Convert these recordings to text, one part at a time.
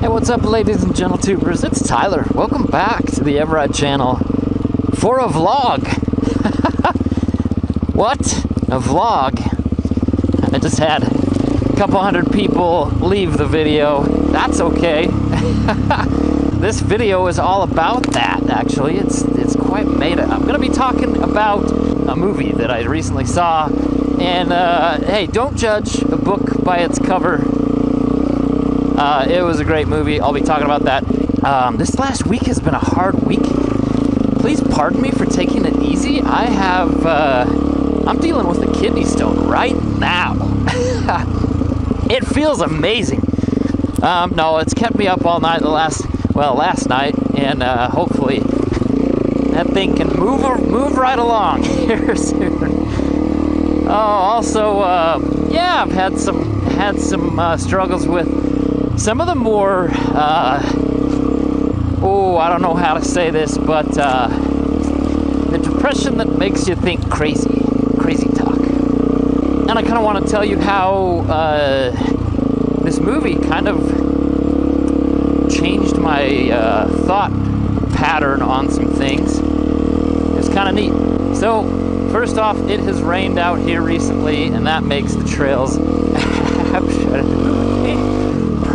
Hey, what's up, ladies and gentle tubers? It's Tyler. Welcome back to the eveRide channel for a vlog. What? A vlog? I just had a couple hundred people leave the video. That's okay. This video is all about that, actually. It's quite meta. I'm going to be talking about a movie that I recently saw. And, hey, don't judge a book by its cover. It was a great movie. I'll be talking about that. This last week has been a hard week. Please pardon me for taking it easy. I'm dealing with a kidney stone right now. It feels amazing. No, it's kept me up all night last night, and hopefully that thing can move right along here soon. Oh, also, yeah, I've had some struggles with some of the more, I don't know how to say this, but the depression that makes you think crazy talk. And I kind of want to tell you how this movie kind of changed my thought pattern on some things. It's kind of neat. So, first off, it has rained out here recently, and that makes the trails absolutely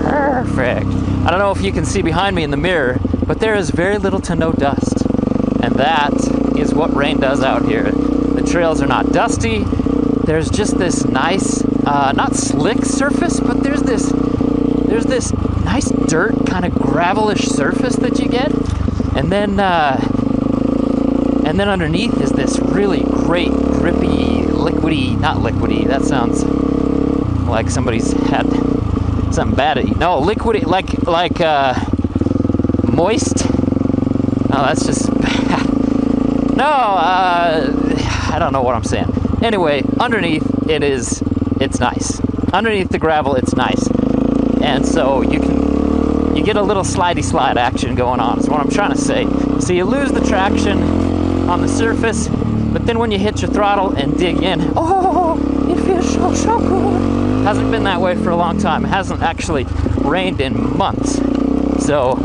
perfect. I don't know if you can see behind me in the mirror, but there is very little to no dust. And that is what rain does out here. The trails are not dusty. There's just this nice, not slick surface, but there's this nice dirt, kind of gravelish surface that you get. And then underneath is this really great, grippy, not liquidy, that sounds like somebody's had something bad at you. No, liquidy, like moist. No, that's just bad. No, I don't know what I'm saying. Anyway, underneath it's nice. Underneath the gravel, it's nice. And so you get a little slidey slide action going on, is what I'm trying to say. So you lose the traction on the surface, but then when you hit your throttle and dig in, oh, it feels so good. Hasn't been that way for a long time. It hasn't actually rained in months. So,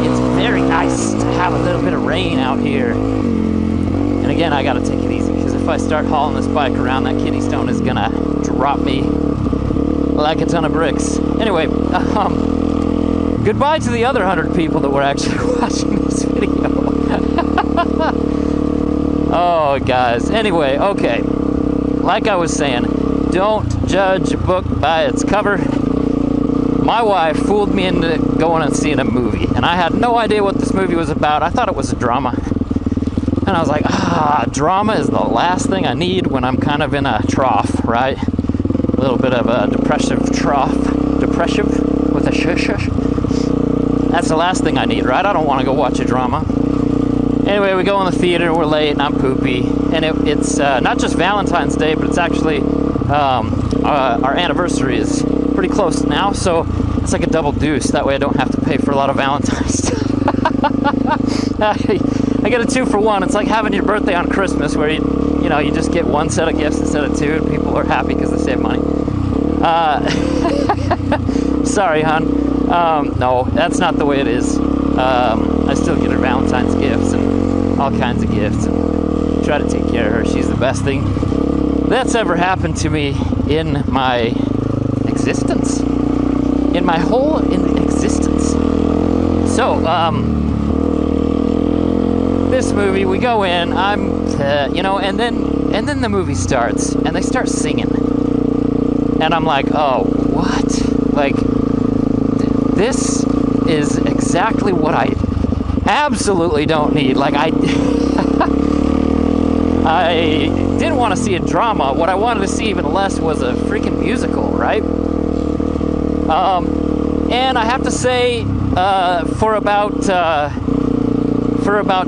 it's very nice to have a little bit of rain out here. And again, I gotta take it easy, because if I start hauling this bike around, that kidney stone is gonna drop me like a ton of bricks. Anyway, goodbye to the other 100 people that were actually watching this video. Oh, guys. Anyway, okay. Like I was saying, don't judge a book by its cover. My wife fooled me into going and seeing a movie, and I had no idea what this movie was about. I thought it was a drama. And I was like, drama is the last thing I need when I'm kind of in a trough, right? A little bit of a depressive trough. Depressive with a shush. That's the last thing I need, right? I don't want to go watch a drama. Anyway, we go in the theater, we're late, and I'm poopy. And it's not just Valentine's Day, but it's actually our anniversary is pretty close now, so it's like a double deuce. That way I don't have to pay for a lot of Valentine's. I get a 2-for-1. It's like having your birthday on Christmas, where you just get one set of gifts instead of two, and people are happy because they save money. Sorry, hon. No, that's not the way it is. I still get her Valentine's gifts and all kinds of gifts, and try to take care of her. She's the best thing that's ever happened to me in my existence. In my whole existence. So, this movie, we go in, and then the movie starts, and they start singing. And I'm like, oh, what? Like, this is exactly what I absolutely don't need. Like, I didn't want to see a drama. What I wanted to see even less was a freaking musical, right? And I have to say, for about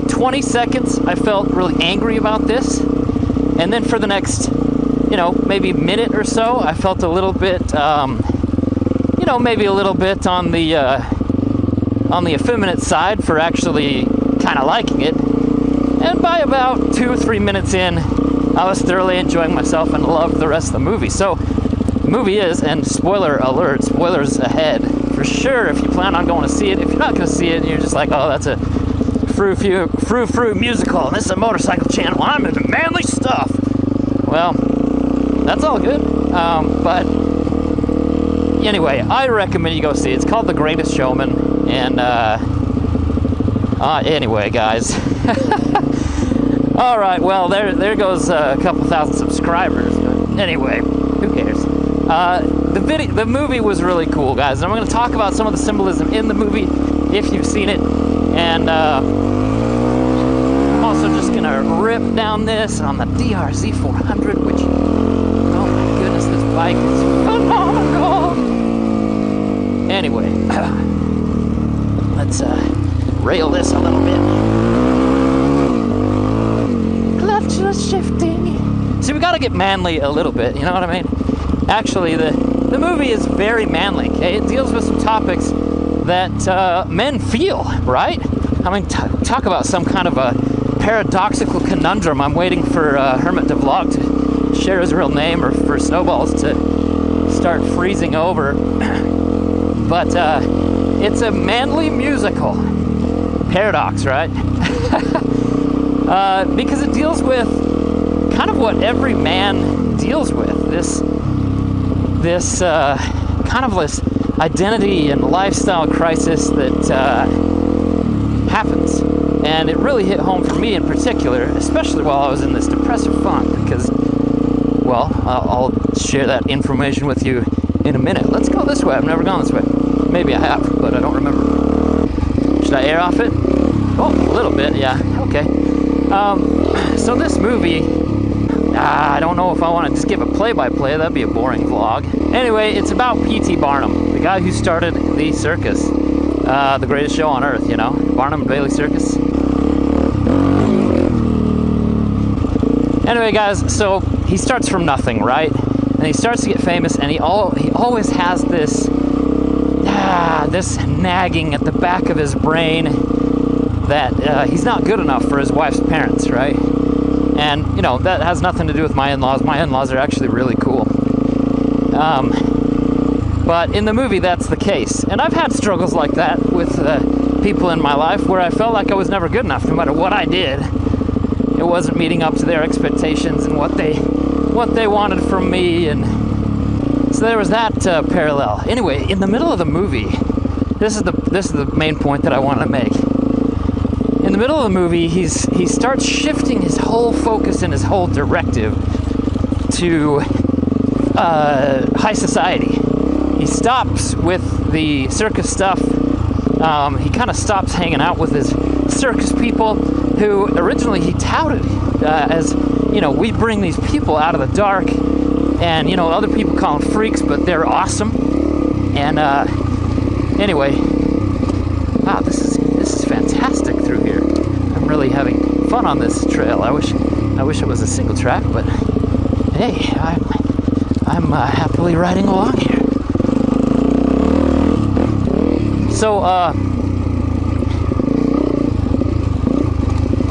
20 seconds, I felt really angry about this. And then for the next, maybe minute or so, I felt a little bit, maybe a little bit on the effeminate side for actually kind of liking it. And by about 2 or 3 minutes in, I was thoroughly enjoying myself and loved the rest of the movie. So The movie is, and spoiler alert, spoilers ahead, for sure if you plan on going to see it. If you're not going to see it and you're just like, oh, that's a frou-frou musical, and this is a motorcycle channel, I'm into manly stuff. Well, that's all good. But anyway, I recommend you go see it. It's called The Greatest Showman, and anyway, guys. All right, well, there goes a couple thousand subscribers. But anyway, who cares? The movie was really cool, guys. And I'm going to talk about some of the symbolism in the movie if you've seen it, and I'm also just going to rip down this on the DRZ 400, which, oh my goodness, this bike is phenomenal. Anyway, let's rail this a little bit. Clutch just shifting. See, we got to get manly a little bit, you know what I mean? Actually, the movie is very manly, okay? It deals with some topics that men feel, right? I mean, talk about some kind of a paradoxical conundrum. I'm waiting for Hermit to vlog to share his real name, or for Snowballs to start freezing over. But it's a manly musical. Paradox, right? Because it deals with kind of what every man deals with. This kind of this identity and lifestyle crisis that happens. And it really hit home for me in particular, especially while I was in this depressive funk, because, well, I'll share that information with you in a minute. Let's go this way. I've never gone this way. Maybe I have, but I don't remember. Should I air off it? Oh, a little bit, yeah. Okay. So this movie, I don't know if I want to just give a play-by-play. That'd be a boring vlog. Anyway, it's about P.T. Barnum, the guy who started the circus, the greatest show on earth, you know, Barnum and Bailey Circus. Anyway, guys, so he starts from nothing, right? And he starts to get famous, and he always has this nagging at the back of his brain that he's not good enough for his wife's parents, right? And, you know, that has nothing to do with my in-laws. My in-laws are actually really cool. But in the movie, that's the case. And I've had struggles like that with people in my life where I felt like I was never good enough, no matter what I did. It wasn't meeting up to their expectations and what they wanted from me, and so there was that parallel. Anyway, in the middle of the movie, this is the main point that I wanted to make. In the middle of the movie, he starts shifting his whole focus and his whole directive to high society. He stops with the circus stuff. He kind of stops hanging out with his circus people, who originally he touted as, you know, we bring these people out of the dark, and, you know, other people call them freaks, but they're awesome. And anyway, wow, this is fantastic through here. I'm really having fun on this trail. I wish it was a single track, but hey, I'm happily riding along here. So,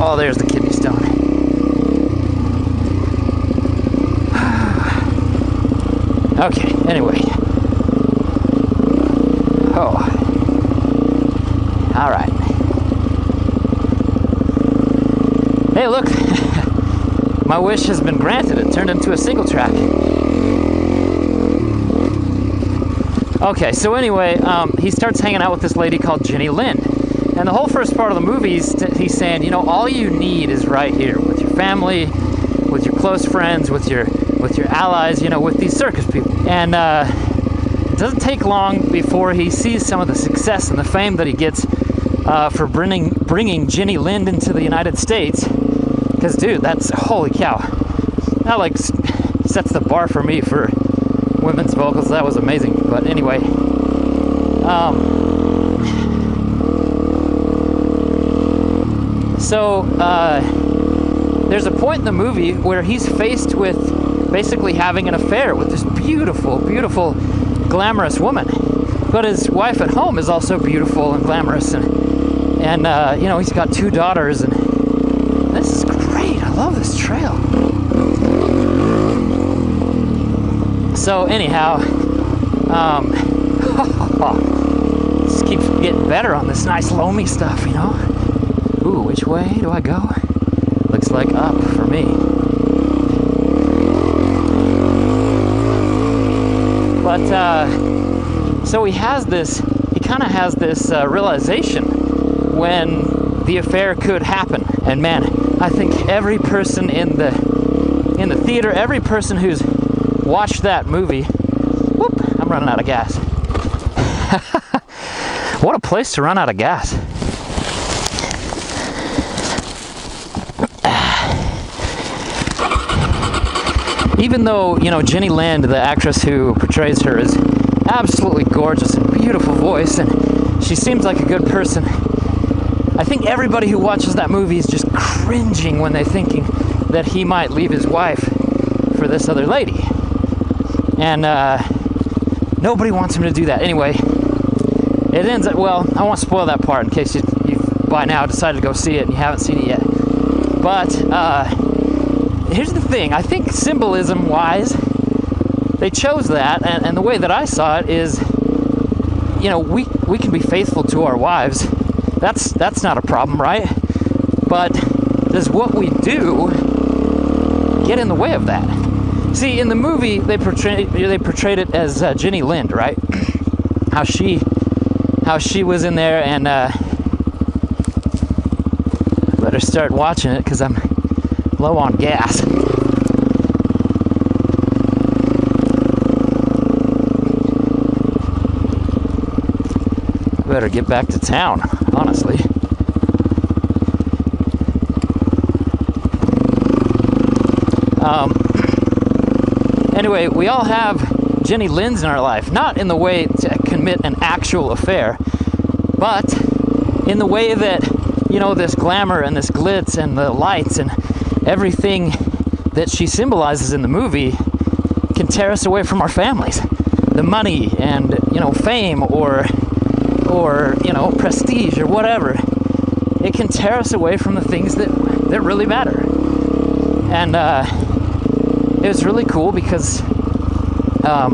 oh, there's the kidney stone. Okay, anyway. Oh. All right. Hey, look. My wish has been granted. It turned into a single track. Okay, so anyway, he starts hanging out with this lady called Jenny Lind. And the whole first part of the movie, he's saying, you know, all you need is right here, with your family, with your close friends, with your allies, you know, with these circus people. And it doesn't take long before he sees some of the success and the fame that he gets for bringing Jenny Lind into the United States. Because, dude, that's, holy cow. That, like, sets the bar for me for women's vocals. That was amazing. But anyway, so there's a point in the movie where he's faced with basically having an affair with this beautiful, beautiful, glamorous woman. But his wife at home is also beautiful and glamorous, and you know, he's got 2 daughters, and this is great. I love this trail. So anyhow, just keeps getting better on this nice loamy stuff, you know. Ooh, which way do I go? Looks like up for me. But so he kind of has this realization when the affair could happen. And man, I think every person in the theater, every person who's watched that movie, whoop, I'm running out of gas. What a place to run out of gas. Even though, you know, Jenny Lind, the actress who portrays her, is absolutely gorgeous and beautiful voice, and she seems like a good person, I think everybody who watches that movie is just cringing when they're thinking that he might leave his wife for this other lady. And nobody wants him to do that. Anyway, it ends up, well, I won't spoil that part in case you've by now decided to go see it and you haven't seen it yet. But here's the thing. I think symbolism-wise, they chose that, and the way that I saw it is, you know, we can be faithful to our wives. That's not a problem, right? But does what we do get in the way of that? See, in the movie, they portrayed it as Jenny Lind, right? How she was in there, and better start watching it because I'm low on gas. Better get back to town, honestly. Anyway, we all have Jenny Linds in our life, not in the way to commit an actual affair, but in the way that, you know, this glamour and this glitz and the lights and everything that she symbolizes in the movie can tear us away from our families. The money and, you know, fame or you know, prestige or whatever. It can tear us away from the things that really matter. And it was really cool because I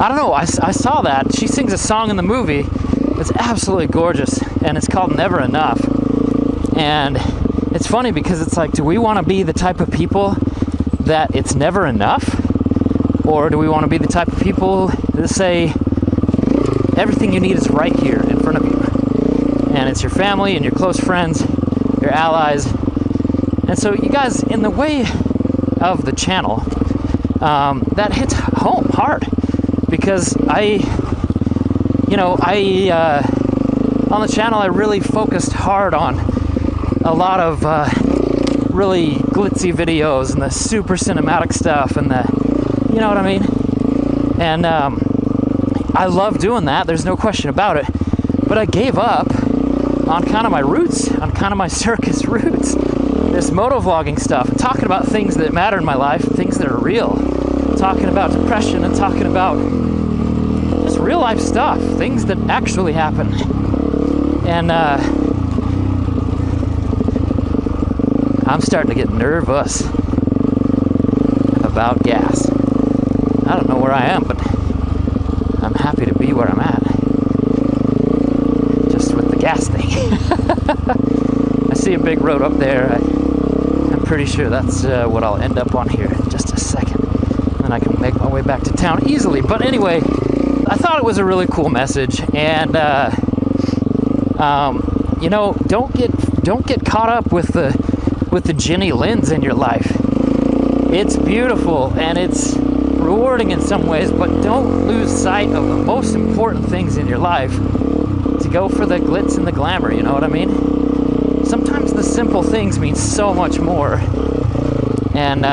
don't know, I saw that. She sings a song in the movie that's absolutely gorgeous, and it's called Never Enough. And it's funny because it's like, do we want to be the type of people that it's never enough? Or do we want to be the type of people that say, everything you need is right here in front of you? And it's your family and your close friends, your allies. And so you guys, in the way of the channel, that hits home hard. Because on the channel, I really focused hard on a lot of really glitzy videos and the super cinematic stuff and the, you know what I mean? And I love doing that, there's no question about it. But I gave up on kind of my roots, on kind of my circus roots. This motovlogging stuff, and talking about things that matter in my life, things that are real. Talking about depression and talking about just real life stuff, things that actually happen. And I'm starting to get nervous about gas. I don't know where I am, but I'm happy to be where I'm at. Just with the gas thing. I see a big road up there. I'm pretty sure that's what I'll end up on here in just a second. And I can make my way back to town easily. But anyway, I thought it was a really cool message. And you know, don't get caught up with the Jenny Linds in your life. It's beautiful and it's rewarding in some ways, but don't lose sight of the most important things in your life to go for the glitz and the glamour, you know what I mean? Sometimes the simple things mean so much more. And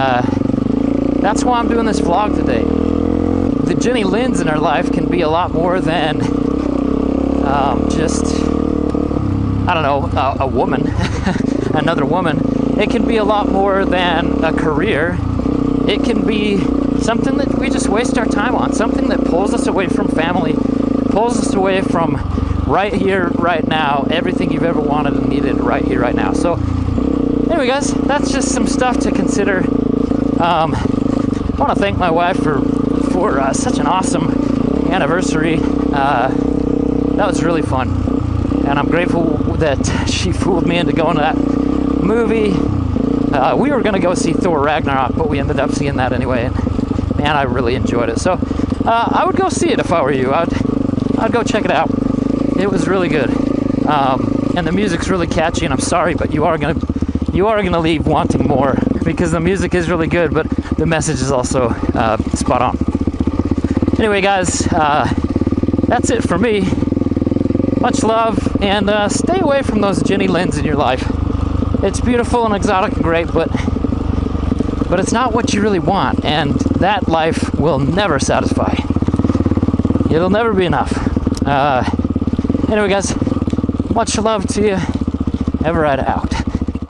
that's why I'm doing this vlog today. The Jenny Linds in our life can be a lot more than just, I don't know, a woman, another woman. It can be a lot more than a career. It can be something that we just waste our time on, something that pulls us away from family, pulls us away from right here, right now, everything you've ever wanted and needed right here, right now. So anyway, guys, that's just some stuff to consider. I want to thank my wife for for such an awesome anniversary. That was really fun, and I'm grateful that she fooled me into going to that movie. We were going to go see Thor Ragnarok, but we ended up seeing that anyway, and man, I really enjoyed it. So I would go see it if I were you. I'd go check it out. It was really good, and the music's really catchy, and I'm sorry, but you are gonna leave wanting more, because the music is really good, but the message is also spot on. Anyway, guys, that's it for me. Much love, and stay away from those Jenny Linds in your life. It's beautiful and exotic and great, but it's not what you really want, and that life will never satisfy. It'll never be enough. Anyway, guys, much love to you. eveRide out.